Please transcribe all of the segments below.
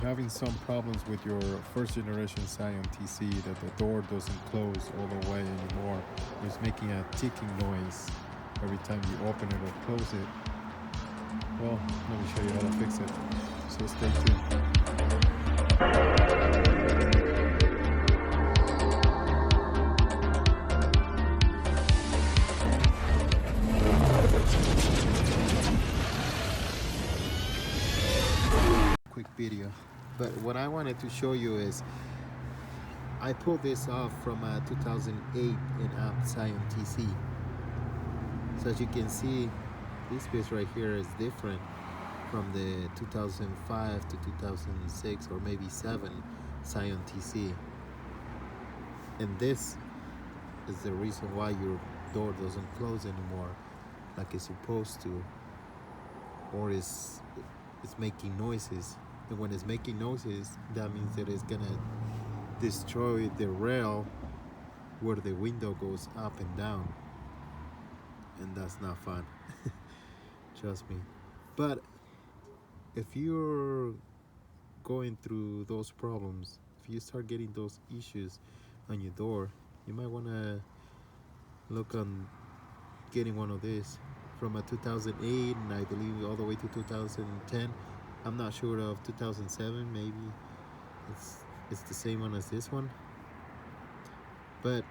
Having some problems with your first generation Scion TC that the door doesn't close all the way anymore. It's making a ticking noise every time you open it or close it. Well, let me show you how to fix it. So stay tuned. Quick video, but what I wanted to show you is I pulled this off from a 2008 in-app Scion TC. So as you can see, this piece right here is different from the 2005 to 2006 or maybe 7 Scion TC, and this is the reason why your door doesn't close anymore like it's supposed to, or it's making noises. And when it's making noises, that means that it's gonna destroy the rail where the window goes up and down, and that's not fun. Trust me. But if you're going through those problems, if you start getting those issues on your door, you might want to look on getting one of these from a 2008, and I believe all the way to 2010. I'm not sure of 2007, maybe it's the same one as this one, but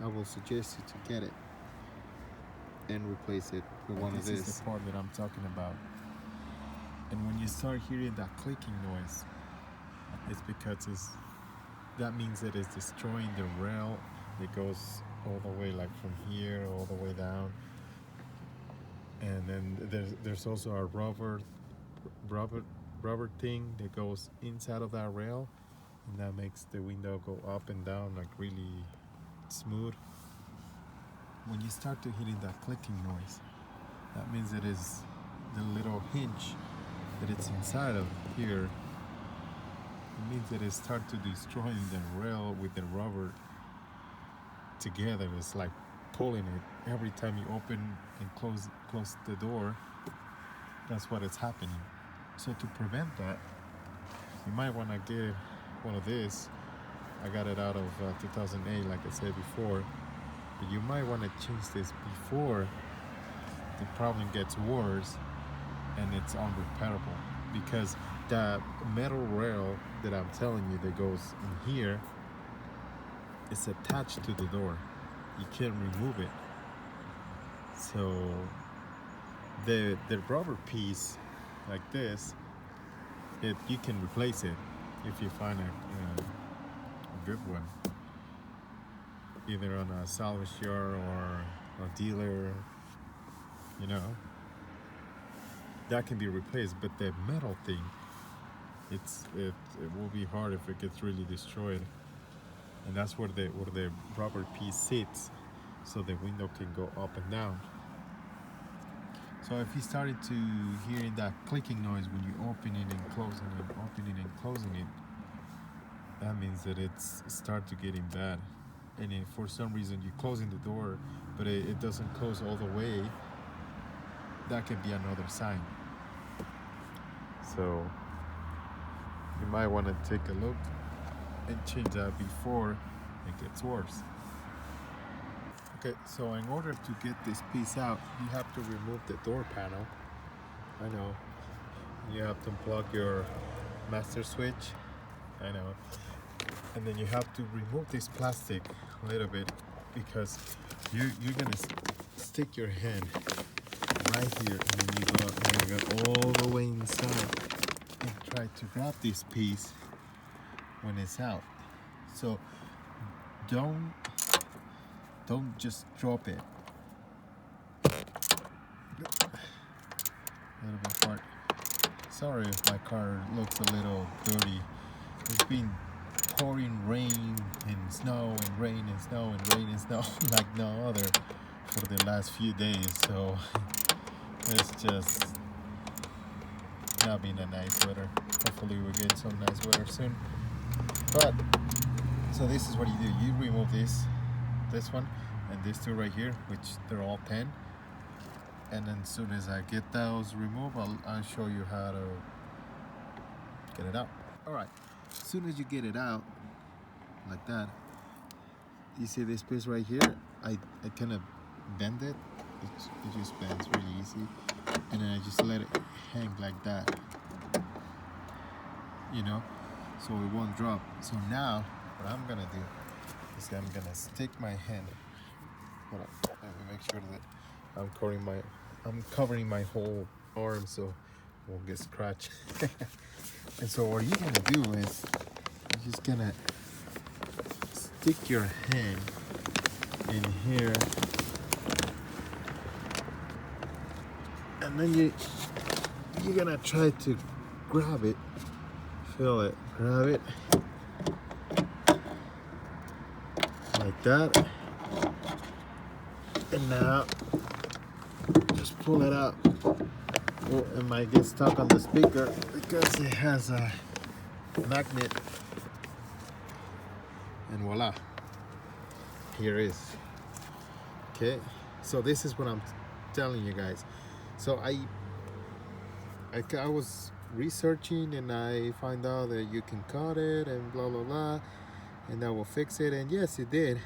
I will suggest you to get it and replace it with one of this. This is the part that I'm talking about. And when you start hearing that clicking noise, it's because that means that it's destroying the rail. It goes all the way, like from here all the way down. And then there's also a rubber thing that goes inside of that rail, and that makes the window go up and down like really smooth. When you start to hearing that clicking noise, that means it is the little hinge that it's inside of here. It means that it starts to destroying the rail with the rubber together. It's like pulling it every time you open and close the door. That's what is happening. So to prevent that, you might want to get one of these. I got it out of 2008, like I said before, but you might want to change this before the problem gets worse and it's unrepairable, because the metal rail that I'm telling you that goes in here is attached to the door. You can't remove it. So the rubber piece like this, you can replace it if you find a good one, either on a salvage yard or a dealer, you know, that can be replaced. But the metal thing, it will be hard if it gets really destroyed, and that's where the rubber piece sits, so the window can go up and down. So if you started to hearing that clicking noise when you open it and closing it, opening and closing it, that means that it's start to getting bad. And if for some reason you're closing the door, but it doesn't close all the way, that could be another sign. So you might want to take a look and change that before it gets worse. Okay, so in order to get this piece out, you have to remove the door panel. I know. You have to unplug your master switch. I know. And then you have to remove this plastic a little bit, because you're gonna stick your hand right here, and then you go all the way inside and try to grab this piece when it's out. So don't just drop it. A little bit hard. Sorry if my car looks a little dirty. It's been pouring rain and snow and rain and snow and rain and snow like no other for the last few days. So it's just not been a nice weather. Hopefully we'll get some nice weather soon. But so this is what you do. You remove this one and these two right here, which they're all 10, and then as soon as I get those removed, I'll show you how to get it out. All right, as soon as you get it out like that, you see this piece right here, I kind of bend it. It just bends really easy, and then I just let it hang like that, you know, so it won't drop. So now what I'm gonna do is I'm gonna stick my hand. Hold on, let me make sure that I'm covering my whole arm so it won't get scratched. And so what you're gonna do is you're just gonna stick your hand in here, and then you're gonna try to grab it, feel it, grab it like that, and now just pull it out. Oh, it might get stuck on the speaker because it has a magnet, and voila, here it is. Okay, so this is what I'm telling you guys. So I was researching, and I find out that you can cut it and blah blah blah, and that will fix it. And yes, it did,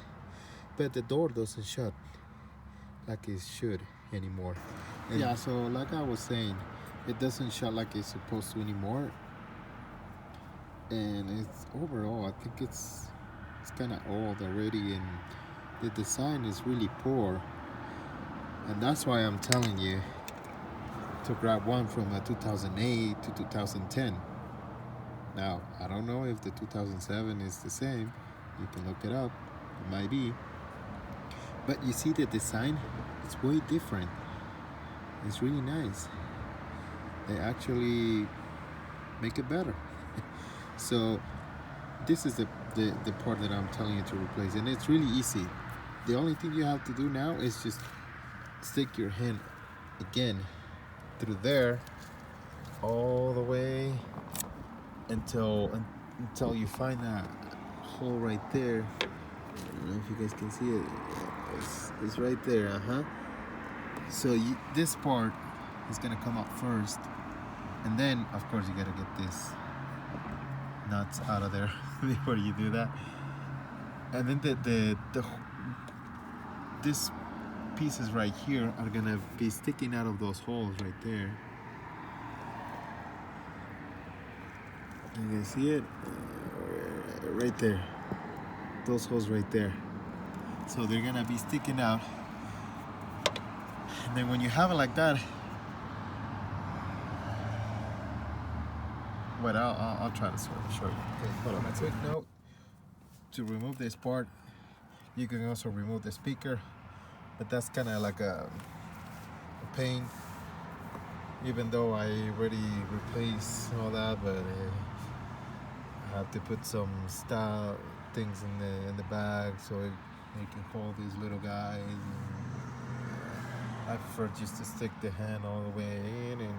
but the door doesn't shut like it should anymore. And yeah, so like I was saying, it doesn't shut like it's supposed to anymore. And it's overall, I think it's kind of old already, and the design is really poor. And that's why I'm telling you to grab one from 2008 to 2010. Now, I don't know if the 2007 is the same. You can look it up. It might be. But you see the design? It's way different. It's really nice. They actually make it better. So this is the part that I'm telling you to replace, and it's really easy. The only thing you have to do now is just stick your hand again through there all the way until you find that hole right there. I don't know if you guys can see it. It's right there. So this part is gonna come up first, and then of course you gotta get this nuts out of there before you do that. And then this pieces right here are gonna be sticking out of those holes right there. You guys see it? Right there. Those holes right there. So they're gonna be sticking out. And then when you have it like that, wait, I'll try to show you. Okay, hold on. A quick note: to remove this part, you can also remove the speaker, but that's kind of like a pain. Even though I already replaced all that, but I have to put some style things in the bag so it can hold these little guys. I prefer just to stick the hand all the way in, and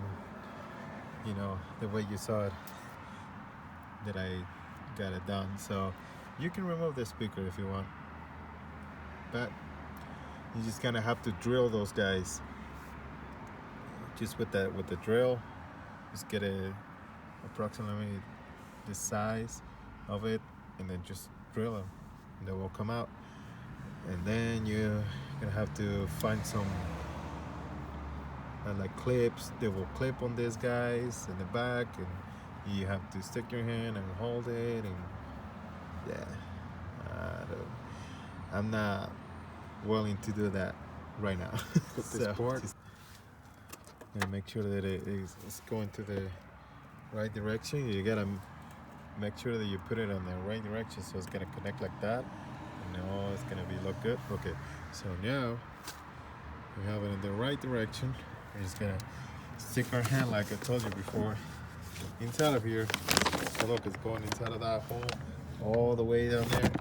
you know, the way you saw it that I got it done. So you can remove the speaker if you want, but you just kind of have to drill those guys. Just with the drill, just get approximately the size of it, and then just drill them, and they will come out. And then you're gonna have to find some like clips. They will clip on these guys in the back, and you have to stick your hand and hold it. And yeah, I'm not willing to do that right now. So and make sure that it's going to the right direction. You gotta make sure that you put it on the right direction, so it's gonna connect like that. No, it's gonna look good. Okay, so now we have it in the right direction. We're just gonna stick our hand, like I told you before, inside of here. So look, it's going inside of that hole all the way down there.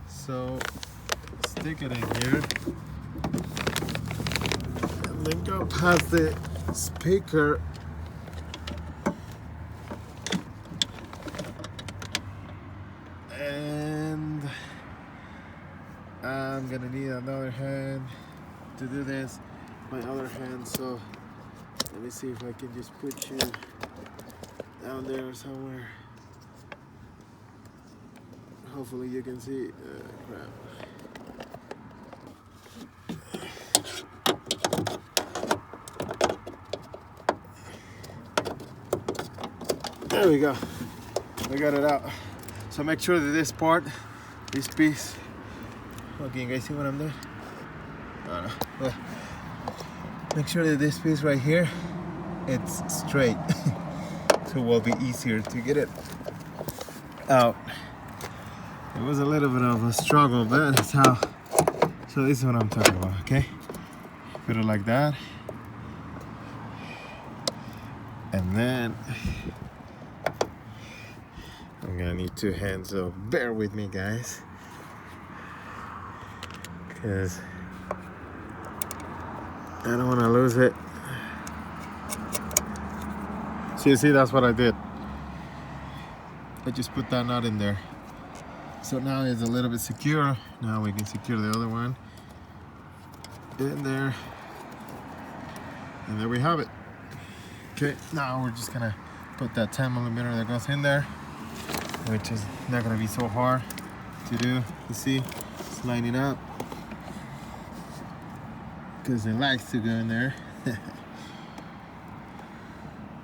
So stick it in here, and then go past the speaker. And I'm gonna need another hand to do this. My other hand, so let me see if I can just put you down there somewhere. Hopefully you can see. Crap. There we go. We got it out. So make sure that this part, this piece. Okay, you guys see what I'm doing? No. Well, make sure that this piece right here, it's straight. So it will be easier to get it out. It was a little bit of a struggle, but that's how. So this is what I'm talking about, okay? Put it like that. And then I'm gonna need two hands, so bear with me, guys, because I don't want to lose it. So you see, that's what I did. I just put that knot in there. So now it's a little bit secure. Now we can secure the other one in there. And there we have it. Okay, now we're just gonna put that 10mm that goes in there, which is not gonna be so hard to do. You see, it's lining up because it likes to go in there.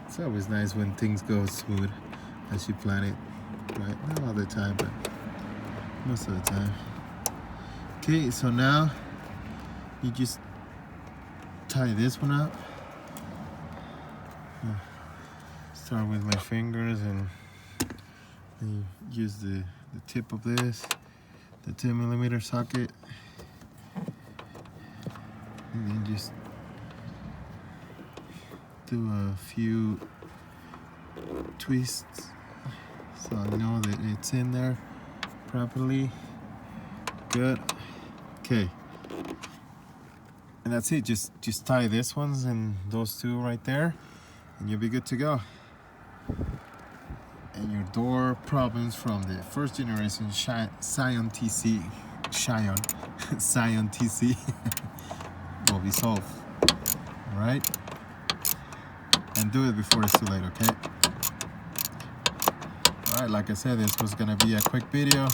It's always nice when things go smooth as you plan it, right? Not all the time, but most of the time. Okay, so now you just tie this one up. Start with my fingers and you use the tip of this, the 10mm socket, and then just do a few twists so I know that it's in there properly. Good. Okay. And that's it. Just tie this ones and those two right there, and you'll be good to go. And your door problems from the first generation Scion TC, Scion TC will be solved. All right? And do it before it's too late, okay? All right, like I said, this was gonna be a quick video,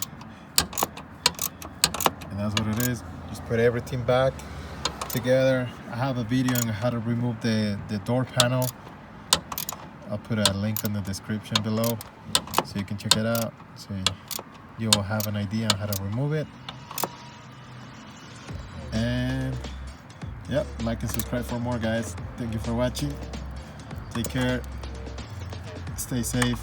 and that's what it is. Just put everything back together. I have a video on how to remove the door panel. I'll put a link in the description below so you can check it out, so you will have an idea on how to remove it. And yep, like and subscribe for more, guys. Thank you for watching. Take care. Stay safe.